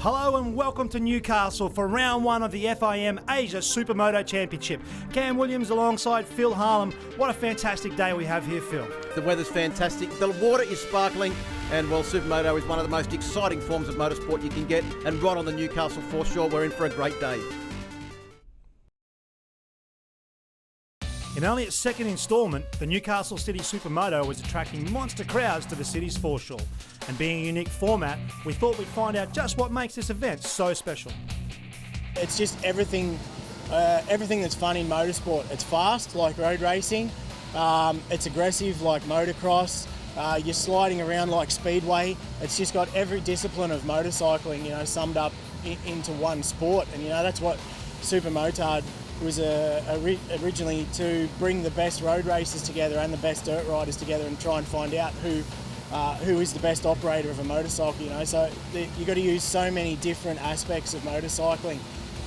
Hello and welcome to Newcastle for round one of the FIM Asia Supermoto Championship. Cam Williams alongside Phil Harlem. What a fantastic day we have here, Phil. The weather's fantastic, the water is sparkling, and well, Supermoto is one of the most exciting forms of motorsport you can get, and right on the Newcastle foreshore, we're in for a great day. In only its second instalment, the Newcastle City Supermoto was attracting monster crowds to the city's foreshore. And being a unique format, we thought we'd find out just what makes this event so special. It's just everything that's fun in motorsport. It's fast, like road racing. It's aggressive, like motocross. You're sliding around like speedway. It's just got every discipline of motorcycling, you know, summed up into one sport. And you know, that's what Supermotard was originally, to bring the best road racers together and the best dirt riders together and try and find out who is the best operator of a motorcycle, you know. So you've got to use so many different aspects of motorcycling,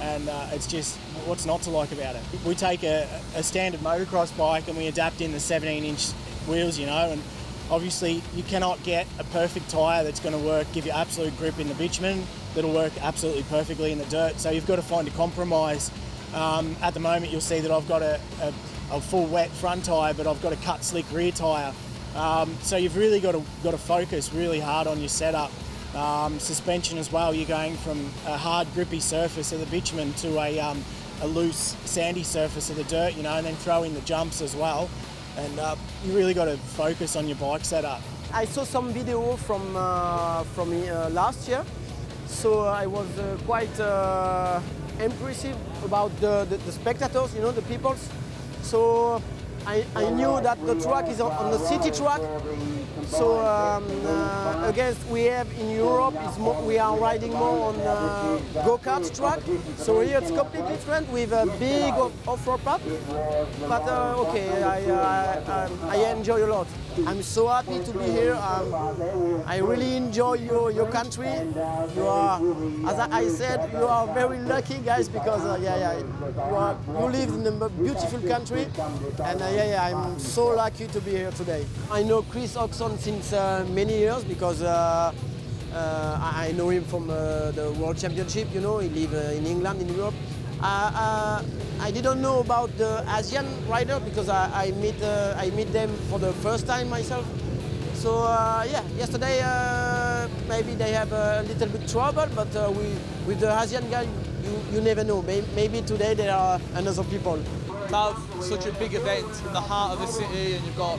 and it's just what's not to like about it. We take a standard motocross bike and we adapt in the 17-inch wheels, you know, and obviously you cannot get a perfect tyre that's going to work, give you absolute grip in the bitumen, that'll work absolutely perfectly in the dirt. So you've got to find a compromise. At the moment you'll see that I've got a full wet front tyre, but I've got a cut slick rear tyre. So you've really got to focus really hard on your setup. Suspension as well, you're going from a hard grippy surface of the bitumen to a loose sandy surface of the dirt, you know, and then throw in the jumps as well. And you really got to focus on your bike setup. I saw some video from last year, so I was quite impressive about the spectators, you know, the people. So I knew that the track is on the city track. So against we have in Europe, we are riding more on go-kart track. So here it's completely different with a big off-road path. But okay, I enjoy a lot. I'm so happy to be here. I really enjoy your country. You are, as I said, you are very lucky, guys, because you live in a beautiful country, and I'm so lucky to be here today. I know Chris HODGSON since many years because I know him from the World Championship. You know, he lives in England, in Europe. I didn't know about the Asian rider because I meet them for the first time myself. So yesterday maybe they have a little bit trouble, but with the Asian guy, you never know. Maybe today there are another people. To have such a big event in the heart of the city, and you've got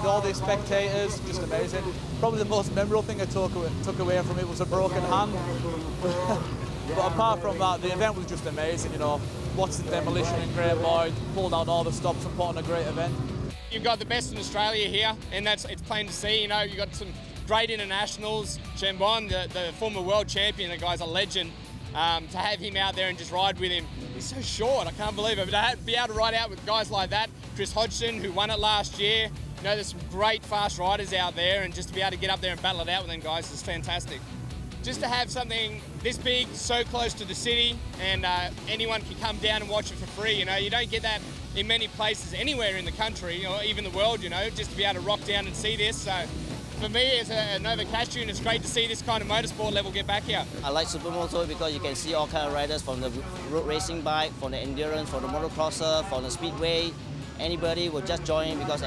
all these spectators, just amazing. Probably the most memorable thing I took away from it was a broken hand. But apart from that, the event was just amazing, you know. Watching Demolition and Great Lloyd, pulled out all the stops and put on a great event. You've got the best in Australia here, and it's plain to see, you know. You've got some great internationals. CHAMBON, the former world champion, the guy's a legend. To have him out there and just ride with him, he's so short, I can't believe it. But to be able to ride out with guys like that, Chris HODGSON, who won it last year, you know, there's some great fast riders out there, and just to be able to get up there and battle it out with them guys is fantastic. Just to have something this big, so close to the city, and anyone can come down and watch it for free, you know. You don't get that in many places anywhere in the country, or even the world, you know, just to be able to rock down and see this. So for me as a Nova Castrian, it's great to see this kind of motorsport level get back here. I like Supermoto because you can see all kinds of riders, from the road racing bike, from the endurance, from the motocrosser, from the speedway. Anybody will just join because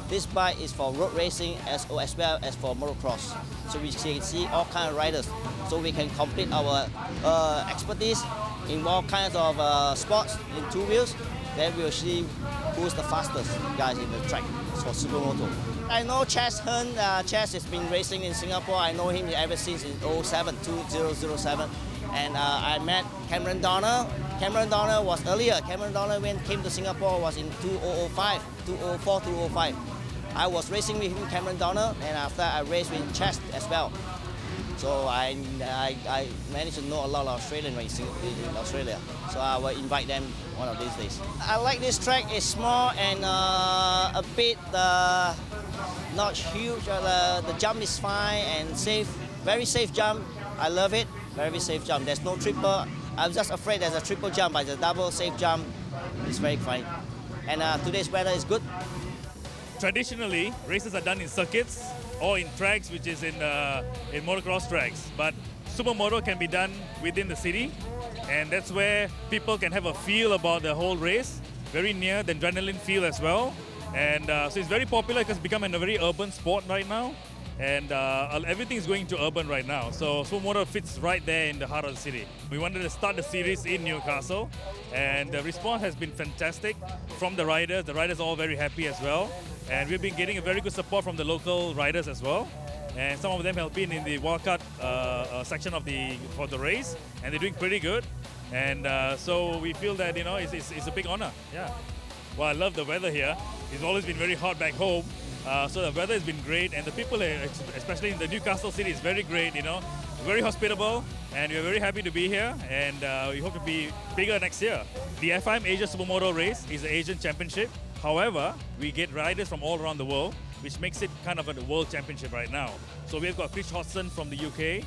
this bike is for road racing as well as for motocross. So we can see all kinds of riders. So we can complete our expertise in all kinds of sports in two wheels. Then we'll see who's the fastest guys in the track for Supermoto. I know HERN. Chess has been racing in Singapore. I know him ever since in 2007. And I met Cameron Donner. Cameron Donner was earlier. Cameron Donner, when came to Singapore, was in 2005, 2004, 2005. I was racing with him, Cameron Donner, and after I raced with Chess as well. So I managed to know a lot of Australian racing in Australia. So I will invite them one of these days. I like this track. It's small and a bit not huge. The jump is fine and safe. Very safe jump. I love it. Very safe jump. There's no triple. I'm just afraid there's a triple jump, but the double safe jump is very fine. And today's weather is good. Traditionally, races are done in circuits or in tracks, which is in motocross tracks. But Supermoto can be done within the city, and that's where people can have a feel about the whole race, very near the adrenaline feel as well. And so it's very popular because it's becoming a very urban sport right now, and everything is going to urban right now. So Supermoto fits right there in the heart of the city. We wanted to start the series in Newcastle, and the response has been fantastic from the riders. The riders are all very happy as well. And we've been getting a very good support from the local riders as well. And some of them have been in the wildcard section for the race, and they're doing pretty good. And so we feel that it's a big honor. Yeah. Well, I love the weather here. It's always been very hot back home, so the weather has been great, and the people, especially in the Newcastle City, is very great. Very hospitable, and we're very happy to be here. And we hope to be bigger next year. The FIM Asia Supermoto race is the Asian Championship. However, we get riders from all around the world, which makes it kind of a world championship right now. So we've got HODGSON from the UK,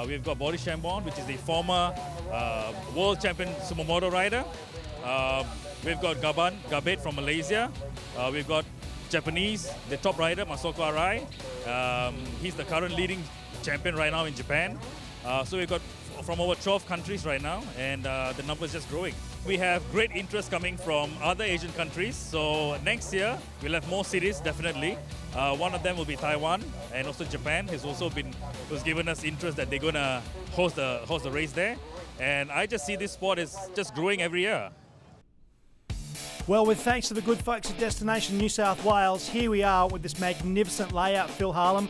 we've got BORIS which is the former world champion Supermoto rider. We've got Gabet from Malaysia. We've got Japanese, the top rider, Masoko Arai. He's the current leading champion right now in Japan. So we've got from over 12 countries right now, and the number is just growing. We have great interest coming from other Asian countries, so next year we'll have more cities, definitely. One of them will be Taiwan, and also Japan was given us interest that they're going to host the race there. And I just see this sport is just growing every year. Well, with thanks to the good folks at Destination New South Wales, here we are with this magnificent layout, Phil Harlem.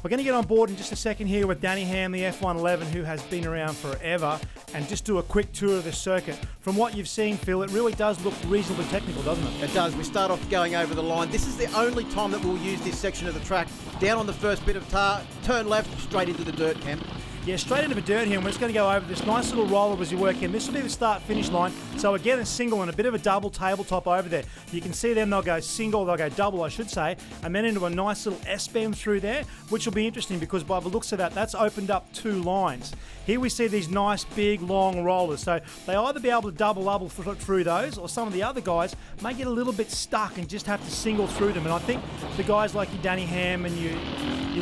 We're going to get on board in just a second here with Danny Ham, the F111, who has been around forever, and just do a quick tour of the circuit. From what you've seen, Phil, it really does look reasonably technical, doesn't it? It does. We start off going over the line. This is the only time that we'll use this section of the track. Down on the first bit of tar, turn left, straight into the dirt, Cam. Yeah, straight into the dirt here, and we're just going to go over this nice little roller as you work in. This will be the start-finish line. So again, a single and a bit of a double tabletop over there. You can see them, they'll go single, they'll go double, I should say, and then into a nice little S-bend through there, which will be interesting because by the looks of that, that's opened up two lines. Here we see these nice, big, long rollers. So they either be able to double through those, or some of the other guys may get a little bit stuck and just have to single through them. And I think the guys like your Danny Ham and your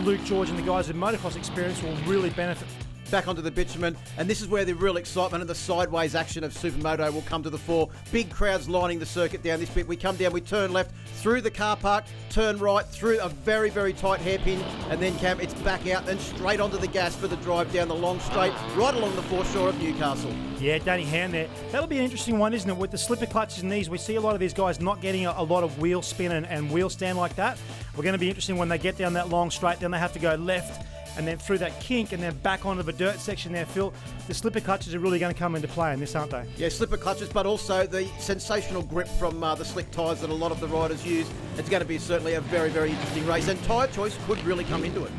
Luke George and the guys with motocross experience will really benefit. Back onto the bitumen, and this is where the real excitement and the sideways action of Supermoto will come to the fore. Big crowds lining the circuit down this bit. We come down, we turn left through the car park, turn right through a very, very tight hairpin, and then Cam, it's back out and straight onto the gas for the drive down the long straight, right along the foreshore of Newcastle. Yeah, Danny Ham there. That'll be an interesting one, isn't it? With the slipper clutches and these, we see a lot of these guys not getting a lot of wheel spin and wheel stand like that. We're going to be interesting when they get down that long straight, then they have to go left and then through that kink and then back onto the dirt section there, Phil. The slipper clutches are really going to come into play in this, aren't they? Yeah, slipper clutches, but also the sensational grip from the slick tyres that a lot of the riders use. It's going to be certainly a very, very interesting race, and tyre choice could really come into it.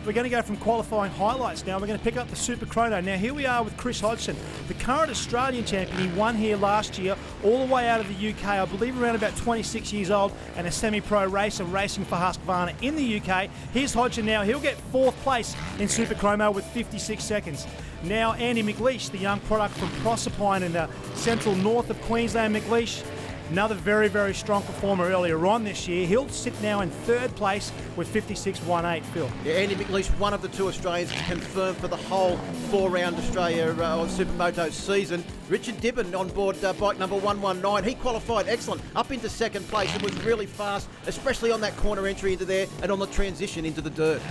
We're going to go from qualifying highlights now. We're going to pick up the Super Chrono. Now, here we are with Chris Hodgson, the current Australian champion. He won here last year, all the way out of the UK, I believe around about 26 years old, and a semi-pro racer racing for Husqvarna in the UK. Here's Hodgson now. He'll get fourth place in Super Chrono with 56 seconds. Now, Andy McLeish, the young product from Proserpine in the central north of Queensland. McLeish, another very, very strong performer earlier on this year. He'll sit now in third place with 56.18, Phil. Yeah, Andy McLeish, one of the two Australians confirmed for the whole four-round Australia Supermoto season. Richard Dibben on board bike number 119. He qualified excellent, up into second place. It was really fast, especially on that corner entry into there and on the transition into the dirt.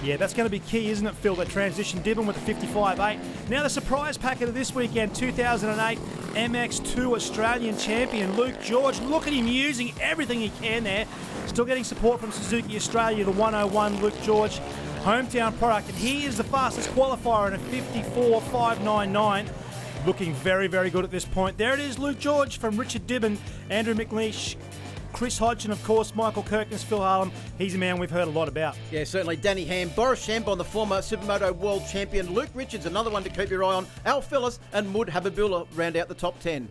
Yeah, that's going to be key, isn't it, Phil? That transition. Dibben with a 55.8. Now the surprise packet of this weekend, 2008 MX2 Australian champion Luke George. Look at him using everything he can there. Still getting support from Suzuki Australia, the 101 Luke George, hometown product. And he is the fastest qualifier in a 54.599. Looking very, very good at this point. There it is, Luke George from Richard Dibben, Andrew McLeish, Chris Hodgson, of course, Michael Kirkness, Phil Harlem. He's a man we've heard a lot about. Yeah, certainly. Danny Ham, Boris Chambon, the former Supermoto world champion, Luke Richards, another one to keep your eye on, Al Phillis and Mud Habibullah round out the top 10.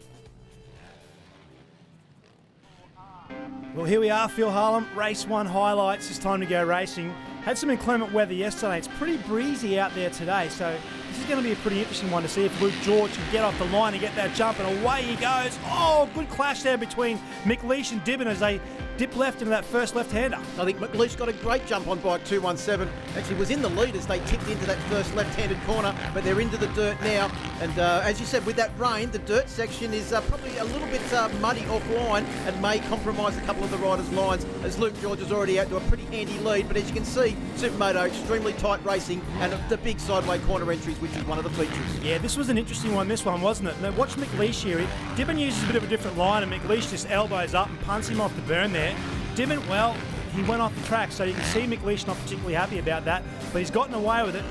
Well, here we are, Phil Harlem. Race 1 highlights. It's time to go racing. Had some inclement weather yesterday. It's pretty breezy out there today, so this is going to be a pretty interesting one to see if Luke George can get off the line and get that jump, and away he goes. Oh, good clash there between McLeish and Dibben as they dip left into that first left-hander. I think McLeish got a great jump on bike 217. Actually was in the lead as they tipped into that first left-handed corner, but they're into the dirt now. And as you said, with that rain, the dirt section is probably a little bit muddy offline and may compromise a couple of the riders' lines, as Luke George is already out to a pretty handy lead. But as you can see, Supermoto, extremely tight racing and the big sideway corner entries, which is one of the features. Yeah, this was an interesting one, this one, wasn't it? Now, watch McLeish here. Dibben uses a bit of a different line, and McLeish just elbows up and punts him off the berm there. Dibben, well, he went off the track, so you can see McLeish not particularly happy about that, but he's gotten away with it.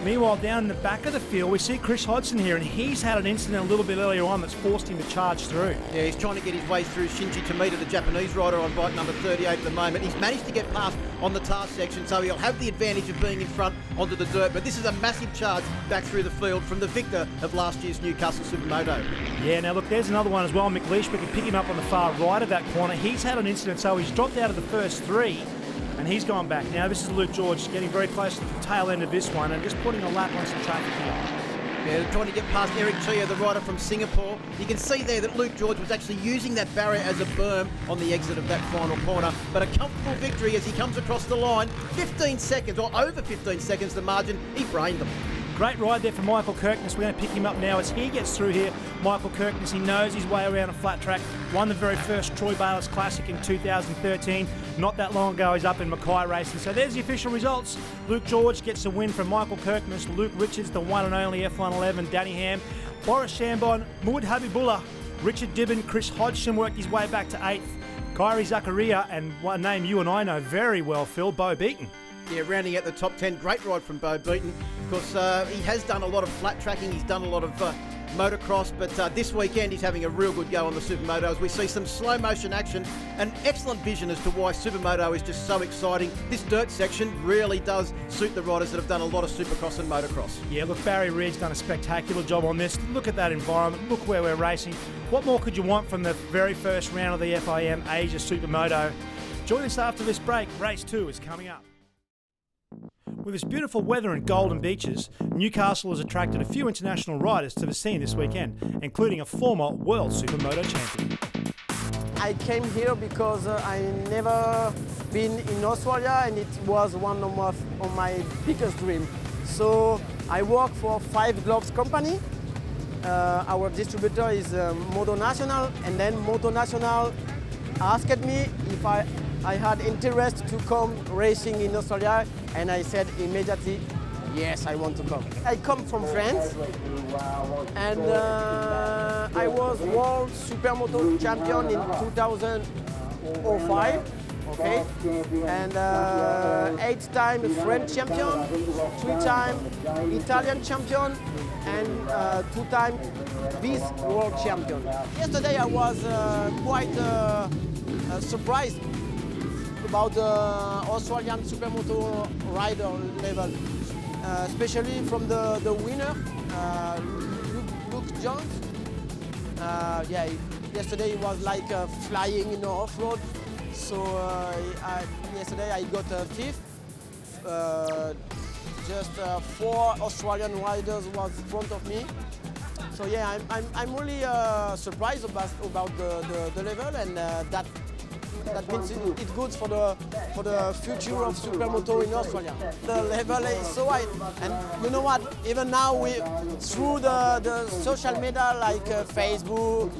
Meanwhile, down in the back of the field, we see Chris Hodgson here, and he's had an incident a little bit earlier on that's forced him to charge through. Yeah, he's trying to get his way through Shinji Tomita, the Japanese rider on bike number 38 at the moment. He's managed to get past on the tar section, so he'll have the advantage of being in front onto the dirt. But this is a massive charge back through the field from the victor of last year's Newcastle Supermoto. Yeah, now look, there's another one as well. McLeish, we can pick him up on the far right of that corner. He's had an incident, so he's dropped out of the first three, and he's gone back. Now this is Luke George getting very close to the tail end of this one and just putting a lap on some traffic here. Yeah, trying to get past Eric Chia, the rider from Singapore. You can see there that Luke George was actually using that barrier as a berm on the exit of that final corner. But a comfortable victory as he comes across the line. 15 seconds, or over 15 seconds the margin. He brained them. Great ride there for Michael Kirkness. We're going to pick him up now as he gets through here. Michael Kirkness, he knows his way around a flat track. Won the very first Troy Bayliss Classic in 2013. Not that long ago, he's up in Mackay racing. So there's the official results. Luke George gets a win from Michael Kirkness. Luke Richards, the one and only F111, Danny Ham. Boris Chambon, Mud Habibullah, Richard Dibben, Chris Hodgson worked his way back to 8th. Kyrie Zakaria, and one name you and I know very well, Phil, Bo Beaton. Yeah, rounding out the top 10. Great ride from Bo Beaton. Of course, he has done a lot of flat tracking. He's done a lot of motocross, but this weekend he's having a real good go on the Supermoto as we see some slow motion action and excellent vision as to why Supermoto is just so exciting. This dirt section really does suit the riders that have done a lot of Supercross and motocross. Yeah, look, Barry Reed's done a spectacular job on this. Look at that environment. Look where we're racing. What more could you want from the very first round of the FIM Asia Supermoto? Join us after this break. Race 2 is coming up. With its beautiful weather and golden beaches, Newcastle has attracted a few international riders to the scene this weekend, including a former world Supermoto champion. I came here because I never been in Australia, and it was one of my biggest dreams. So I work for Five Gloves company. Our distributor is Moto National, and then Moto National asked me if I had interest to come racing in Australia, and I said immediately, yes, I want to come. I come from France, and I was world Supermoto champion in 2005, okay? And 8-time French champion, 3-time Italian champion, and 2-time Vice world champion. Yesterday I was quite surprised about the Australian Supermoto rider level, especially from the winner, Luke Jones. Yeah, yesterday it was like flying in the off-road. So yesterday I got 5th. Just 4 Australian riders was in front of me. So yeah, I'm really surprised about the level, and that means it's good for the future of Supermoto in Australia. The level is so high, and you know what? Even now, through the social media like Facebook,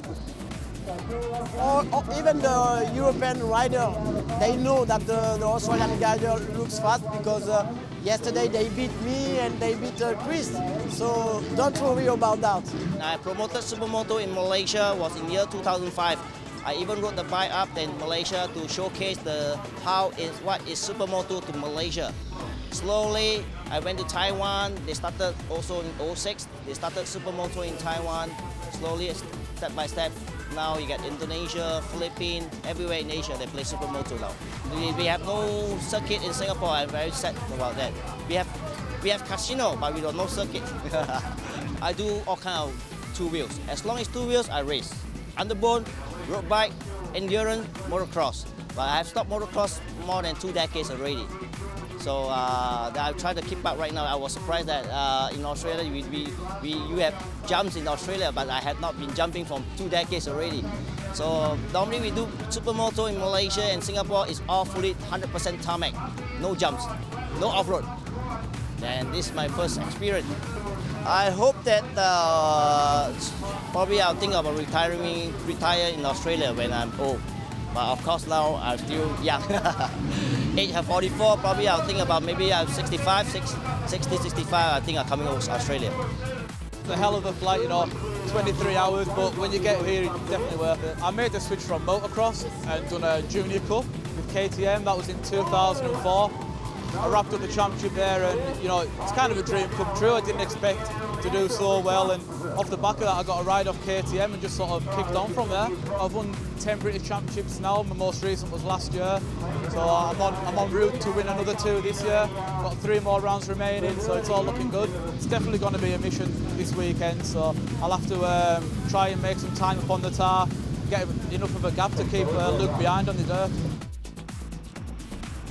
or even the European rider, they know that the Australian rider looks fast because Yesterday they beat me and they beat Chris, so don't worry about that. I promoted Supermoto in Malaysia was in year 2005. I even rode the bike up in Malaysia to showcase what is Supermoto to Malaysia. Slowly, I went to Taiwan. They started also in 2006. They started Supermoto in Taiwan. Slowly, step by step. Now you get Indonesia, Philippines, everywhere in Asia they play Supermoto now. We have no circuit in Singapore. I'm very sad about that. We have casino, but we don't know circuit. I do all kind of two wheels. As long as two wheels, I race. Underbone, road bike, endurance, motocross. But I have stopped motocross more than 2 decades already. So I try to keep up right now. I was surprised that in Australia you have jumps in Australia, but I had not been jumping from 2 decades already. So normally we do Supermoto in Malaysia and Singapore is all fully 100% tarmac, no jumps, no off-road. And this is my first experience. I hope that probably I'll think about retire in Australia when I'm old. But of course now I'm still young. Age of 44, probably I'll think about maybe I'm 65, 60, 65, I think I'm coming over to Australia. It's a hell of a flight, 23 hours, but when you get here, it's definitely worth it. I made the switch from motocross and done a junior cup with KTM, that was in 2004. I wrapped up the championship there and, it's kind of a dream come true. I didn't expect to do so well, and off the back of that I got a ride off KTM and just sort of kicked on from there. I've won 10 British Championships now, my most recent was last year, so I'm on route to win another 2 this year. Got 3 more rounds remaining, so it's all looking good. It's definitely going to be a mission this weekend, so I'll have to try and make some time up on the tar, get enough of a gap to keep Luke behind on the dirt.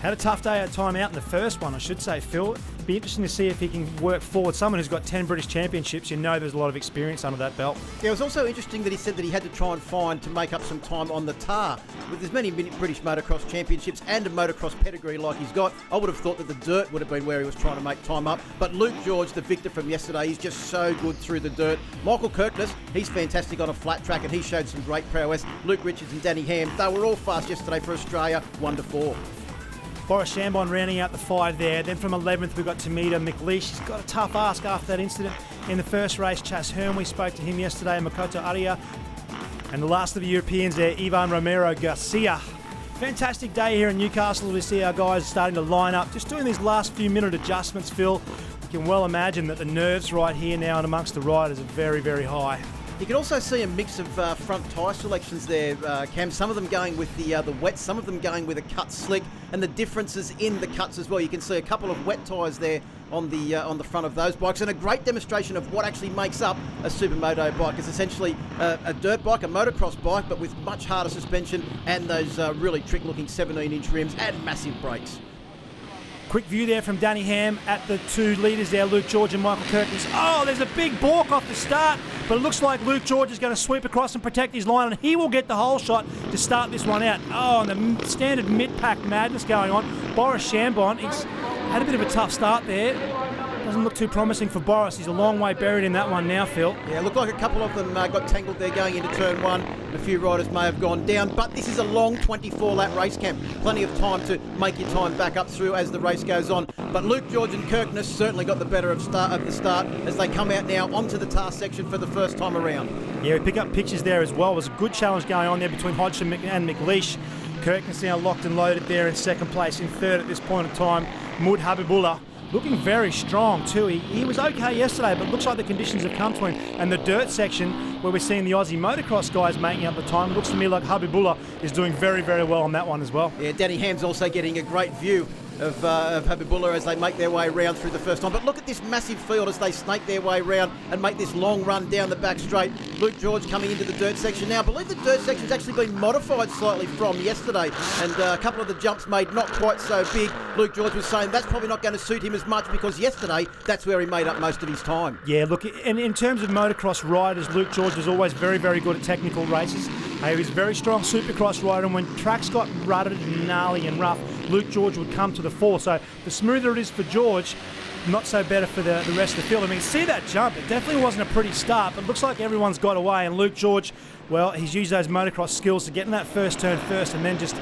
Had a tough day at time out in the first one, I should say, Phil. Be interesting to see if he can work forward. Someone who's got 10 British Championships, there's a lot of experience under that belt. Yeah, it was also interesting that he said that he had to try and find to make up some time on the tar. With as many British Motocross Championships and a motocross pedigree like he's got, I would have thought that the dirt would have been where he was trying to make time up. But Luke George, the victor from yesterday, he's just so good through the dirt. Michael Kirkness, he's fantastic on a flat track and he showed some great prowess. Luke Richards and Danny Ham, they were all fast yesterday for Australia, 1-4. Boris Chambon rounding out the 5 there. Then from 11th we've got Tamita McLeish. He's got a tough ask after that incident in the first race. Chas HERN, we spoke to him yesterday, Makoto Aria. And the last of the Europeans there, Ivan Romero Garcia. Fantastic day here in Newcastle. We see our guys starting to line up, just doing these last few minute adjustments, Phil. You can well imagine that the nerves right here now and amongst the riders are very, very high. You can also see a mix of front tyre selections there, Cam. Some of them going with the wet, some of them going with a cut slick, and the differences in the cuts as well. You can see a couple of wet tyres there on the front of those bikes, and a great demonstration of what actually makes up a supermoto bike. It's essentially a dirt bike, a motocross bike, but with much harder suspension and those really trick-looking 17-inch rims and massive brakes. Quick view there from Danny Ham at the 2 leaders there, Luke George and Michael Kirkness. Oh, there's a big balk off the start, but it looks like Luke George is going to sweep across and protect his line, and he will get the whole shot to start this one out. Oh, and the standard mid-pack madness going on. Boris Chambon, he's had a bit of a tough start there. Doesn't look too promising for Boris. He's a long way buried in that one now, Phil. Yeah, looked like a couple of them got tangled there going into turn 1. A few riders may have gone down, but this is a long 24-lap race, Camp. Plenty of time to make your time back up through as the race goes on. But Luke George and Kirkness certainly got the better of the start as they come out now onto the tar section for the first time around. Yeah, we pick up pictures there as well. It was a good challenge going on there between Hodgson and McLeish. Kirkness now locked and loaded there in second place. In third at this point in time, Mud Habibullah. Looking very strong too. He was okay yesterday, but looks like the conditions have come to him. And the dirt section, where we're seeing the Aussie motocross guys making up the time, looks to me like Habibullah is doing very, very well on that one as well. Yeah, Danny Ham's also getting a great view of Habibullah as they make their way round through the first time. But look at this massive field as they snake their way round and make this long run down the back straight. Luke George coming into the dirt section now. I believe the dirt section's actually been modified slightly from yesterday, and a couple of the jumps made not quite so big. Luke George was saying that's probably not going to suit him as much because yesterday that's where he made up most of his time. Yeah, look, and in terms of motocross riders, Luke George was always very, very good at technical races. He was a very strong supercross rider, and when tracks got rutted and gnarly and rough, Luke George would come to the fore. So the smoother it is for George, not so better for the rest of the field. I mean, see that jump, it definitely wasn't a pretty start, but it looks like everyone's got away, and Luke George, well, he's used those motocross skills to get in that first turn first and then just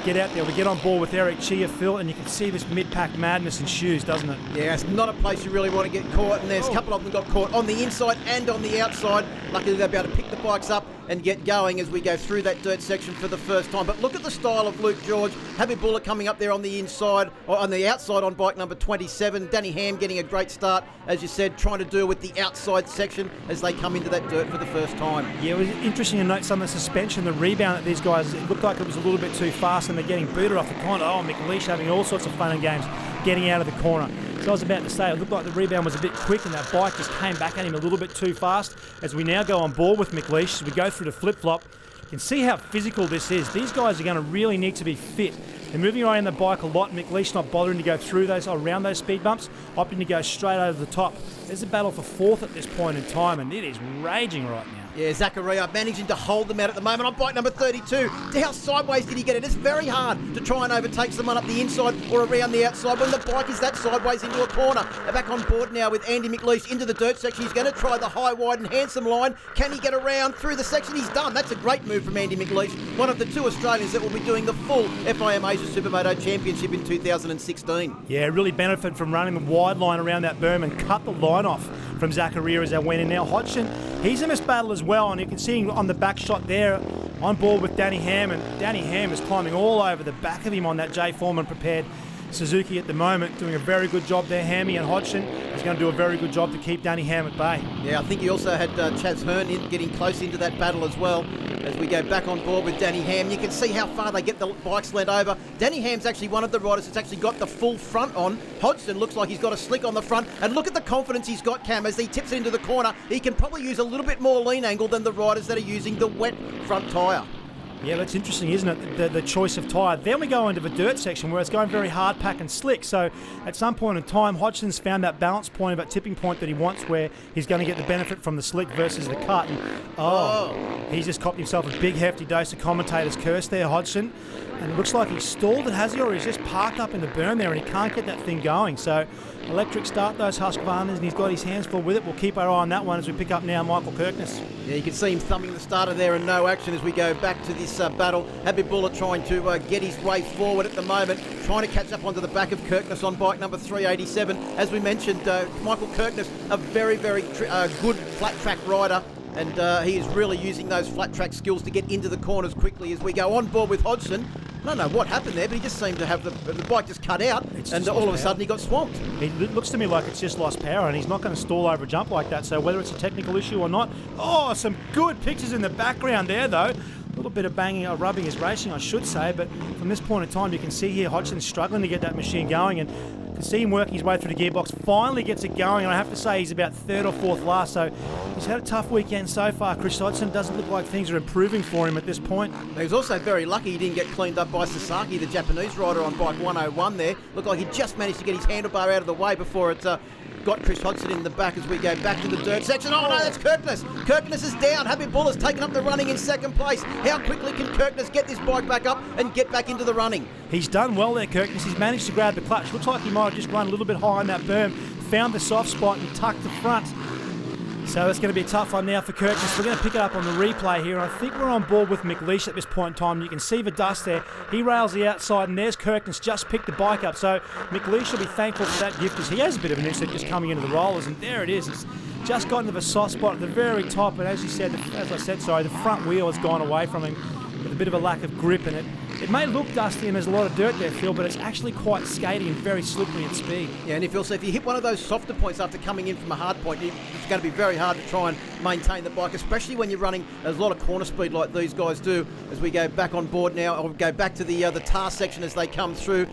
get out there. We get on board with Eric Chia, Phil, and you can see this mid-pack madness ensues, doesn't it? Yeah, it's not a place you really want to get caught, and there's a couple of them got caught on the inside and on the outside. Luckily, they'll be able to pick the bikes up and get going as we go through that dirt section for the first time. But look at the style of Luke George. Habibullah coming up there on the inside, or on the outside on bike number 27. Danny Ham getting a great start, as you said, trying to deal with the outside section as they come into that dirt for the first time. Yeah, it was interesting to note some of the suspension, the rebound that these guys, it looked like it was a little bit too fast and they're getting booted off the corner. Oh, McLeish having all sorts of fun and games getting out of the corner. So I was about to say, it looked like the rebound was a bit quick and that bike just came back at him a little bit too fast. As we now go on board with McLeish, as we go through the flip-flop, you can see how physical this is. These guys are going to really need to be fit. They're moving around the bike a lot. McLeish not bothering to go through those, around those speed bumps, opting to go straight over the top. There's a battle for fourth at this point in time, and it is raging right now. Yeah, Zachariah managing to hold them out at the moment on bike number 32. How sideways did he get it? It's very hard to try and overtake someone up the inside or around the outside when the bike is that sideways into a corner. They're back on board now with Andy McLeish into the dirt section. He's going to try the high, wide and handsome line. Can he get around through the section? He's done. That's a great move from Andy McLeish, one of the two Australians that will be doing the full FIM Asia Supermoto Championship in 2016. Yeah, really benefited from running the wide line around that berm and cut the line off from Zachariah as they went in. Now Hodgson, he's in this battle as well, and you can see him on the back shot there on board with Danny Ham, and Danny Ham is climbing all over the back of him on that Jay Foreman prepared Suzuki at the moment, doing a very good job there. Hammy and Hodgson is going to do a very good job to keep Danny Ham at bay. Yeah, I think he also had Chaz Hearn getting close into that battle as well. As we go back on board with Danny Ham, you can see how far they get the bikes led over. Danny Ham's actually one of the riders that's actually got the full front on. Hodgson looks like he's got a slick on the front, and look at the confidence he's got, Cam, as he tips it into the corner. He can probably use a little bit more lean angle than the riders that are using the wet front tyre. Yeah, that's interesting, isn't it? The choice of tyre. Then we go into the dirt section where it's going very hard pack and slick. So at some point in time, Hodgson's found that balance point, that tipping point that he wants where he's going to get the benefit from the slick versus the cut. And, he's just copped himself a big hefty dose of commentator's curse there, Hodgson. And it looks like he's stalled it, has he? Or he's just parked up in the berm there and he can't get that thing going. So electric start those Husqvarnas, and he's got his hands full with it. We'll keep our eye on that one as we pick up now Michael Kirkness. Yeah, you can see him thumbing the starter there and no action as we go back to this battle. Habibullah trying to get his way forward at the moment, trying to catch up onto the back of Kirkness on bike number 387. As we mentioned, Michael Kirkness, a very, very good flat track rider. And he is really using those flat track skills to get into the corners quickly as we go on board with Hodgson. I don't know what happened there, but he just seemed to have the bike just cut out, and all of a sudden he got swamped. It looks to me like it's just lost power, and he's not going to stall over a jump like that. So whether it's a technical issue or not, some good pictures in the background there though. A little bit of banging or rubbing his racing, I should say, but from this point in time, you can see here Hodgson's struggling to get that machine going, and you can see him working his way through the gearbox. Finally gets it going, and I have to say he's about third or fourth last, so he's had a tough weekend so far. Chris Hodgson doesn't look like things are improving for him at this point. He was also very lucky he didn't get cleaned up by Sasaki, the Japanese rider on bike 101 there. Looked like he just managed to get his handlebar out of the way before it got Chris Hodgson in the back as we go back to the dirt section. Oh no, that's Kirkness. Kirkness is down. Habibullah's taken up the running in second place. How quickly can Kirkness get this bike back up and get back into the running? He's done well there, Kirkness. He's managed to grab the clutch. Looks like he might have just run a little bit high on that berm, found the soft spot and tucked the front. So it's going to be a tough one now for Kirkness. We're going to pick it up on the replay here. I think we're on board with McLeish at this point in time. You can see the dust there. He rails the outside, and there's Kirkness just picked the bike up. So McLeish will be thankful for that gift, because he has a bit of an instant just coming into the rollers, and there it is. It's just got into the soft spot at the very top, and as I said, the front wheel has gone away from him with a bit of a lack of grip in it. It may look dusty and there's a lot of dirt there, Phil, but it's actually quite skatey and very slippery at speed. Yeah, and if you hit one of those softer points after coming in from a hard point, it's going to be very hard to try and maintain the bike, especially when you're running a lot of corner speed like these guys do. As we go back on board now, I'll go back to the tar section as they come through.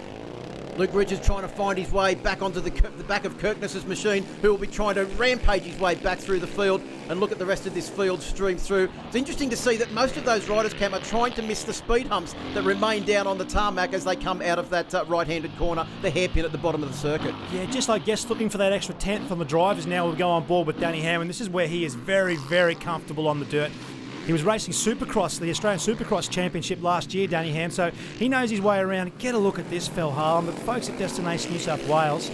Luke Richards trying to find his way back onto the back of Kirkness's machine, who will be trying to rampage his way back through the field. And look at the rest of this field stream through. It's interesting to see that most of those riders, Cam, are trying to miss the speed humps that remain down on the tarmac as they come out of that right-handed corner, the hairpin at the bottom of the circuit. Yeah, just I guess looking for that extra tenth on the drivers now. We'll go on board with Danny Ham, and this is where he is very, very comfortable on the dirt. He was racing Supercross, the Australian Supercross Championship last year, Danny Ham, so he knows his way around. Get a look at this, Phil Harlem. The folks at Destination New South Wales,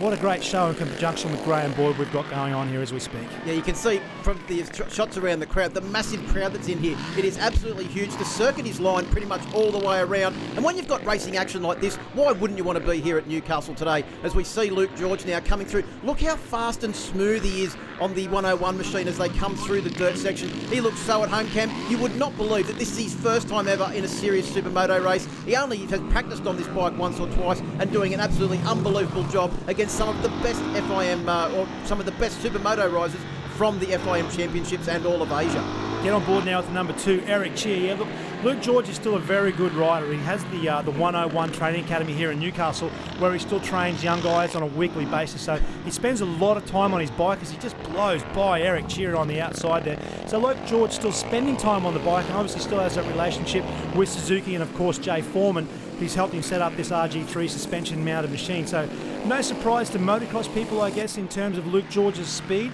What a great show in conjunction with Graham Boyd we've got going on here as we speak. Yeah, you can see from the shots around the crowd, the massive crowd that's in here. It is absolutely huge. The circuit is lined pretty much all the way around. And when you've got racing action like this, why wouldn't you want to be here at Newcastle today? As we see Luke George now coming through. Look how fast and smooth he is on the 101 machine as they come through the dirt section. He looks so at home, Cam. You would not believe that this is his first time ever in a serious supermoto race. He only has practiced on this bike once or twice and doing an absolutely unbelievable job against some of the best FIM or some of the best supermoto riders from the FIM Championships and all of Asia. Get on board now with the number 2, Eric Cheer. Yeah, look, Luke George is still a very good rider. He has the 101 Training Academy here in Newcastle, where he still trains young guys on a weekly basis. So he spends a lot of time on his bike as he just blows by Eric Cheer on the outside there. So Luke George still spending time on the bike and obviously still has that relationship with Suzuki and of course Jay Foreman, who's helped him set up this RG3 suspension mounted machine. So no surprise to motocross people, I guess, in terms of Luke George's speed.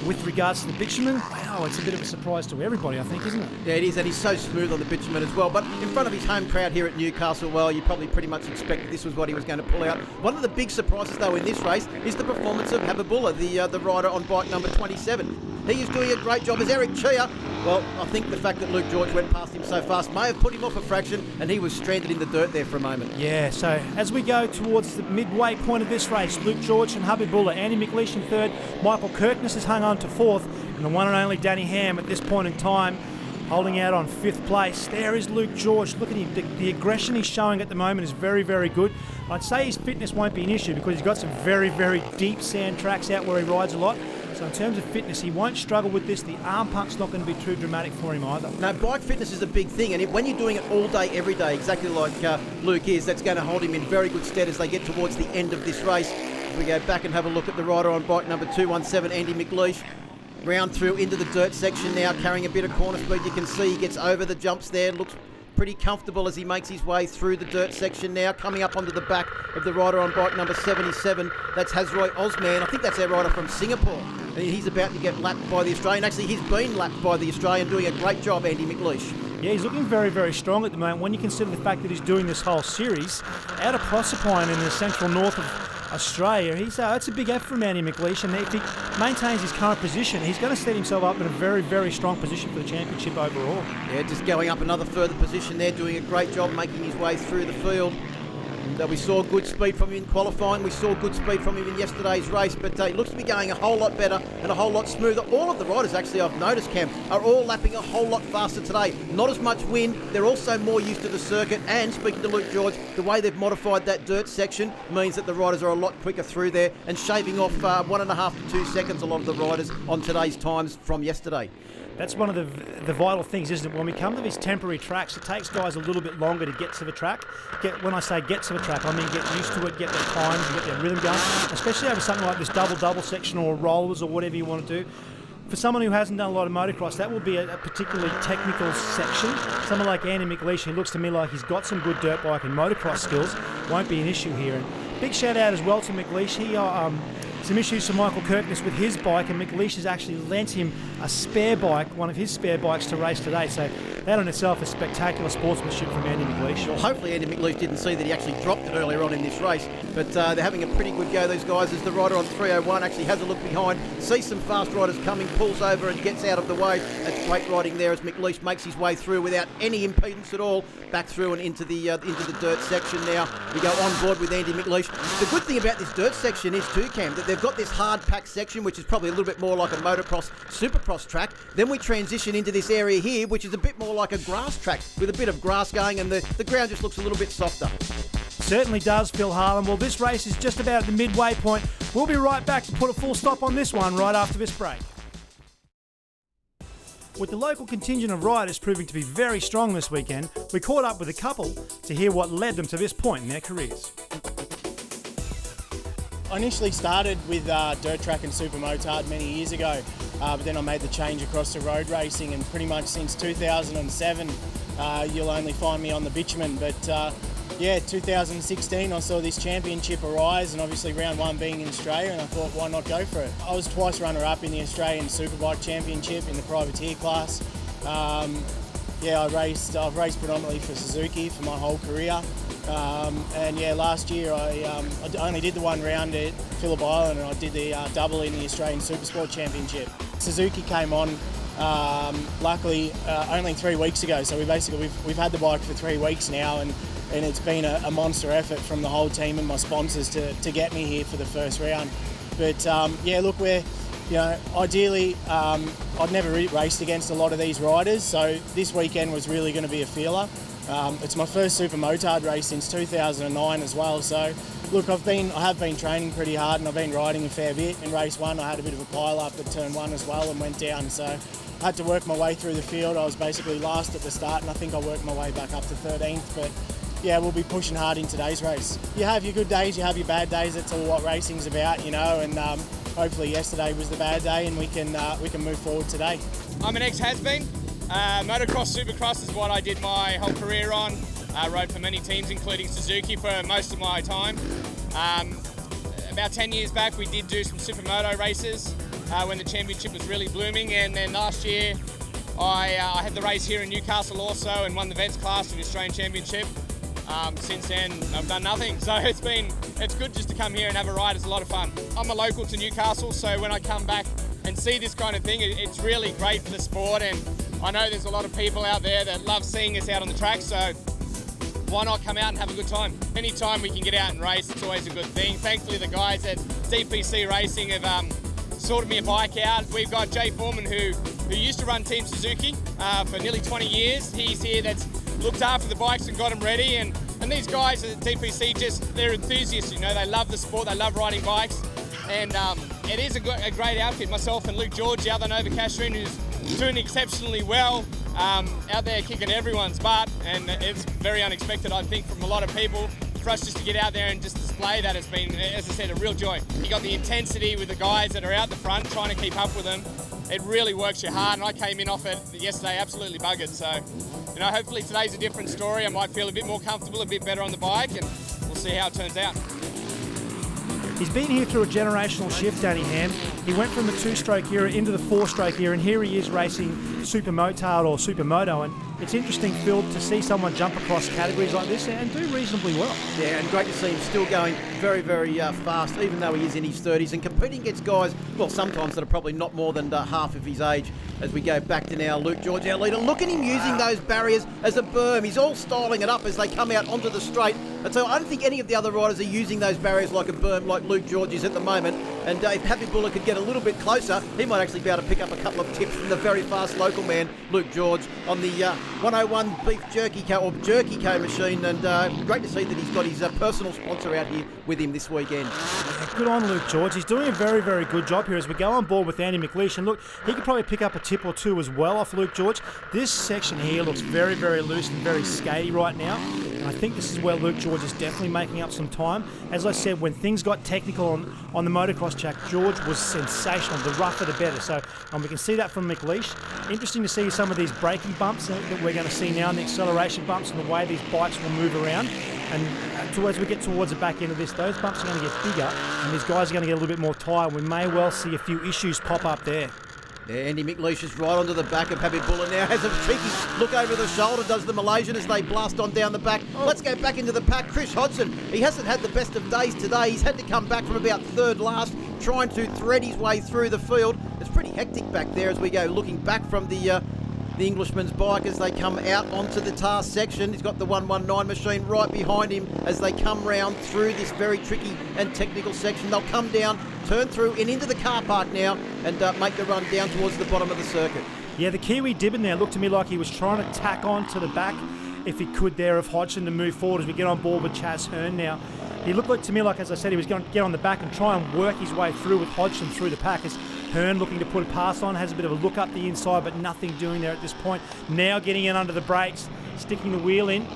With regards to the bitumen, wow, it's a bit of a surprise to everybody, I think, isn't it? Yeah, it is, and he's so smooth on the bitumen as well. But in front of his home crowd here at Newcastle, well, you probably pretty much expected this was what he was going to pull out. One of the big surprises, though, in this race is the performance of Habibullah, the rider on bike number 27. He is doing a great job as Eric Cheer. Well, I think the fact that Luke George went past him so fast may have put him off a fraction, and he was stranded in the dirt there for a moment. Yeah, so as we go towards the midway point of this race, Luke George and Habibullah, Andy McLeish in third, Michael Kirkness has hung on to fourth, and the one and only Danny Ham at this point in time holding out on fifth place. There is Luke George. Look at him. The aggression he's showing at the moment is very, very good. I'd say his fitness won't be an issue because he's got some very, very deep sand tracks out where he rides a lot. So in terms of fitness, he won't struggle with this. The arm pump's not going to be too dramatic for him either. No, bike fitness is a big thing, and when you're doing it all day, every day, exactly like Luke is, that's going to hold him in very good stead as they get towards the end of this race. If we go back and have a look at the rider on bike number 217, Andy McLeish. Round through into the dirt section now, carrying a bit of corner speed. You can see he gets over the jumps there, looks pretty comfortable as he makes his way through the dirt section now, coming up onto the back of the rider on bike number 77. That's Hazroy Osman. I think that's our rider from Singapore. He's about to get lapped by the Australian. Actually, he's been lapped by the Australian, doing a great job, Andy McLeish. Yeah, he's looking very, very strong at the moment when you consider the fact that he's doing this whole series out of Proserpine in the central north of Australia. It's a big effort from Andy McLeish, and if he maintains his current position, he's going to set himself up in a very, very strong position for the championship overall. Yeah, just going up another further position there, doing a great job making his way through the field. And we saw good speed from him in qualifying. We saw good speed from him in yesterday's race, but he looks to be going a whole lot better and a whole lot smoother. All of the riders, actually, I've noticed, Cam, are all lapping a whole lot faster today. Not as much wind. They're also more used to the circuit. And speaking to Luke George, the way they've modified that dirt section means that the riders are a lot quicker through there and shaving off 1.5 to 2 seconds, a lot of the riders, on today's times from yesterday. That's one of the vital things, isn't it? When we come to these temporary tracks, it takes guys a little bit longer to get to the track. When I say get to the track, I mean get used to it, get their times, get their rhythm going, especially over something like this double section or rollers or whatever you want to do. For someone who hasn't done a lot of motocross, that will be a particularly technical section. Someone like Andy McLeish, who looks to me like he's got some good dirt bike and motocross skills, won't be an issue here. And big shout out as well to McLeish. He some issues for Michael Kirkness with his bike, and McLeish has actually lent him a spare bike, one of his spare bikes, to race today. So that in itself is spectacular sportsmanship from Andy McLeish. Well, hopefully Andy McLeish didn't see that he actually dropped it earlier on in this race, but they're having a pretty good go, these guys, as the rider on 301 actually has a look behind, sees some fast riders coming, pulls over and gets out of the way. That's great riding there as McLeish makes his way through without any impedance at all, back through and into the dirt section now. We go on board with Andy McLeish. The good thing about this dirt section is too, Cam, that they've got this hard packed section, which is probably a little bit more like a motocross, supercross track. Then we transition into this area here, which is a bit more like a grass track with a bit of grass going, and the ground just looks a little bit softer. Certainly does, Phil Harlan. Well, this race is just about at the midway point. We'll be right back to put a full stop on this one right after this break. With the local contingent of riders proving to be very strong this weekend, we caught up with a couple to hear what led them to this point in their careers. I initially started with dirt track and supermotard many years ago, but then I made the change across to road racing, and pretty much since 2007 you'll only find me on the bitumen. But yeah, 2016 I saw this championship arise, and obviously round one being in Australia, and I thought, why not go for it? I was twice runner-up in the Australian Superbike Championship in the privateer class. Yeah, I've raced predominantly for Suzuki for my whole career. And yeah, last year I only did the one round at Phillip Island, and I did the double in the Australian Supersport Championship. Suzuki came on luckily only 3 weeks ago, so we've had the bike for 3 weeks now, and it's been a monster effort from the whole team and my sponsors to get me here for the first round. But yeah, look, ideally I'd never raced against a lot of these riders, so this weekend was really going to be a feeler. It's my first super motard race since 2009 as well, so look, I have been training pretty hard, and I've been riding a fair bit. In race 1 I had a bit of a pile up at turn 1 as well and went down, so I had to work my way through the field. I was basically last at the start, and I think I worked my way back up to 13th, but yeah, we'll be pushing hard in today's race. You have your good days, you have your bad days. That's all what racing's about, you know, and hopefully yesterday was the bad day, and we can move forward today. I'm an ex-has-been. Motocross, Supercross is what I did my whole career on. I rode for many teams, including Suzuki, for most of my time. About 10 years back, we did do some supermoto races when the championship was really blooming, and then last year I had the race here in Newcastle also and won the Vents class of the Australian Championship. Since then, I've done nothing, so it's good just to come here and have a ride. It's a lot of fun. I'm a local to Newcastle, so when I come back and see this kind of thing, it's really great for the sport, and I know there's a lot of people out there that love seeing us out on the track, so why not come out and have a good time? Anytime we can get out and race, it's always a good thing. Thankfully, the guys at DPC Racing have sorted me a bike out. We've got Jay Foreman, who used to run Team Suzuki for nearly 20 years. He's here that's looked after the bikes and got them ready, and these guys at DPC, they're enthusiasts, you know, they love the sport, they love riding bikes, and it is a great outfit. Myself and Luke George, the other Nova Casherin, who's doing exceptionally well, out there kicking everyone's butt, and it's very unexpected, I think, from a lot of people. For us just to get out there and just display that has been, as I said, a real joy. You got the intensity with the guys that are out the front trying to keep up with them. It really works you hard, and I came in off it yesterday absolutely buggered, so you know, hopefully today's a different story. I might feel a bit more comfortable, a bit better on the bike, and we'll see how it turns out. He's been here through a generational shift, Danny Ham. He went from the 2-stroke era into the 4-stroke era, and here he is racing super motard or supermoto, and it's interesting, Phil, to see someone jump across categories like this and do reasonably well. Yeah, and great to see him still going very, very fast, even though he is in his 30s, and competing against guys, well, sometimes that are probably not more than half of his age. As we go back to now, Luke George, our leader. Look at him using those barriers as a berm. He's all styling it up as they come out onto the straight. And so I don't think any of the other riders are using those barriers like a berm like Luke George is at the moment. And if Happy Buller could get a little bit closer, he might actually be able to pick up a couple of tips from the very fast local man, Luke George, on the 101 Beef Jerky Co machine. And great to see that he's got his personal sponsor out here with him this weekend. Good on Luke George. He's doing a very, very good job here as we go on board with Andy McLeish. And look, he could probably pick up a tip or two as well off Luke George. This section here looks very, very loose and very skaty right now. And I think this is where Luke George is definitely making up some time. As I said, when things got technical on the motocross track, George was sensational. The rougher the better. So we can see that from McLeish. Interesting to see some of these braking bumps that we're going to see now, and the acceleration bumps and the way these bikes will move around. And as we get towards the back end of this, those bumps are going to get bigger, and these guys are going to get a little bit more tired. We may well see a few issues pop up there. Yeah, Andy McLeish is right onto the back of Happy Buller now. Has a cheeky look over the shoulder, does the Malaysian as they blast on down the back. Let's go back into the pack. Chris Hodgson, he hasn't had the best of days today. He's had to come back from about third last, trying to thread his way through the field. It's pretty hectic back there as we go looking back from the Englishman's bike as they come out onto the tar section. He's got the 119 machine right behind him as they come round through this very tricky and technical section. They'll come down, turn through and into the car park now and make the run down towards the bottom of the circuit. Yeah, the Kiwi Dibbon there looked to me like he was trying to tack on to the back, if he could there, of Hodgson to move forward as we get on board with Chaz HERN now. He looked like to me like, as I said, he was going to get on the back and try and work his way through with Hodgson through the pack. As HERN looking to put a pass on, has a bit of a look up the inside, but nothing doing there at this point. Now getting in under the brakes, sticking the wheel in.